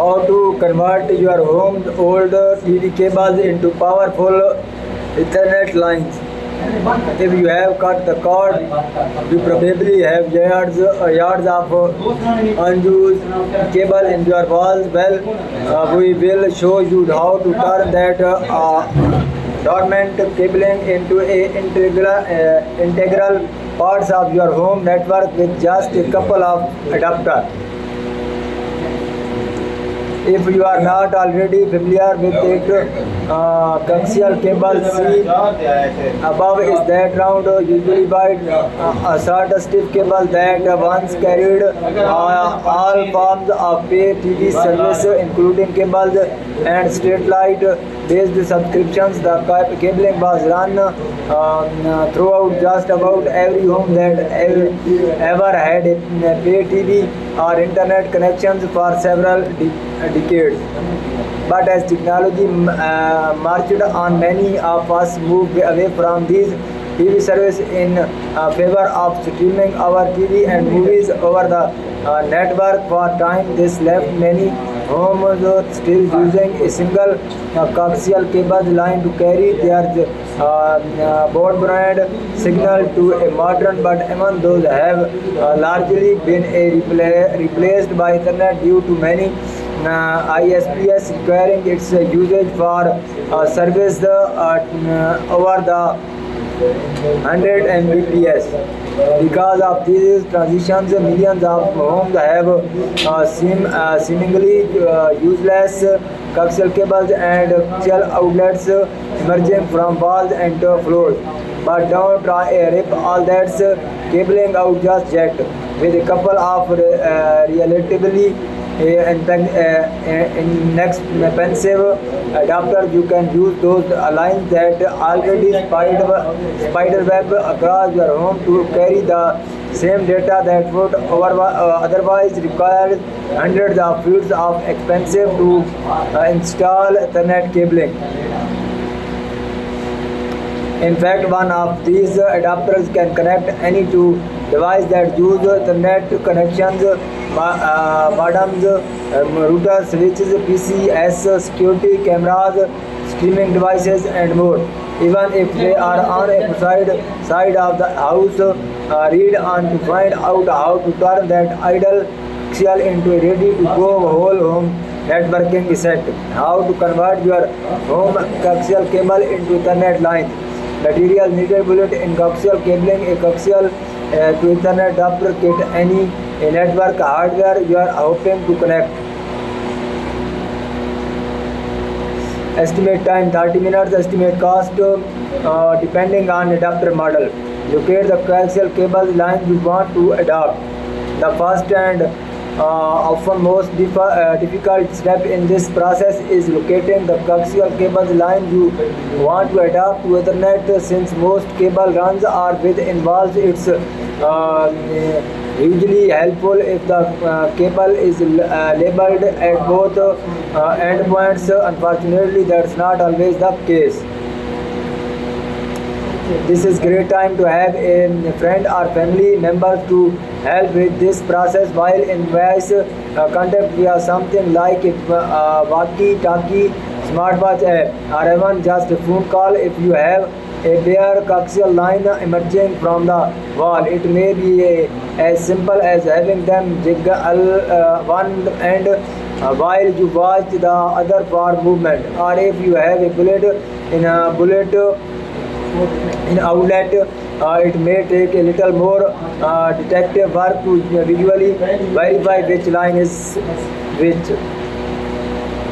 how to convert your home's old TV cables into powerful Ethernet lines. If you have cut the cord, you probably have yards of unused cable in your walls. Well, we will show you how to turn that dormant cabling into integral parts of your home network with just a couple of adapters. If you are not already familiar with it, coaxial cable see above is that round, usually wide, short stiff cable that once carried all forms of pay TV service, including cables and street light based subscriptions. The cabling was run throughout just about every home that ever had a pay TV or internet connections for several decades. But as technology marched on, many of us moved away from these TV service in favor of streaming our TV and movies over the network. For time, this left many homes still using a single coaxial cable line to carry their broadband signal to a modern, but among those have largely been replaced by Ethernet due to many ISPs requiring its usage for service over the 100 Mbps. Because of these transitions, millions of homes have seemingly useless coaxial cables and coaxial outlets emerging from walls and floors. But don't try rip all that cabling out just yet. With a couple of relatively inexpensive adapters, you can use those lines that already spiderweb across your home to carry the same data that would otherwise require hundreds of feet of expensive to install Ethernet cabling. In fact, one of these adapters can connect any two devices that use Ethernet connections, modems, routers, switches, PCs, security cameras, streaming devices, and more. Even if they are on a side of the house, read on to find out how to turn that idle coaxial into a ready-to-go whole home networking set. How to convert your home coaxial cable into Ethernet lines. Material needed: bullet in coaxial cabling, a coaxial to Ethernet adapter kit, any network hardware you are hoping to connect. Estimate time 30 minutes. Estimate cost depending on adapter model. Locate the coaxial cable line you want to adapt. The first and often most difficult step in this process is locating the coaxial cable line you want to adapt to Ethernet. Since most cable runs are within walls, it's usually helpful if the cable is labeled at both endpoints. Unfortunately, that's not always the case. This is great time to have a friend or family member to help with this process. While in voice contact via something like a walkie-talkie, smartwatch app, or even just a phone call. If you have a bare coaxial line emerging from the wall, it may be as simple as having them jiggle one end while you watch the other for movement. Or if you have a bullet in outlet, it may take a little more detective work to visually verify which line is which.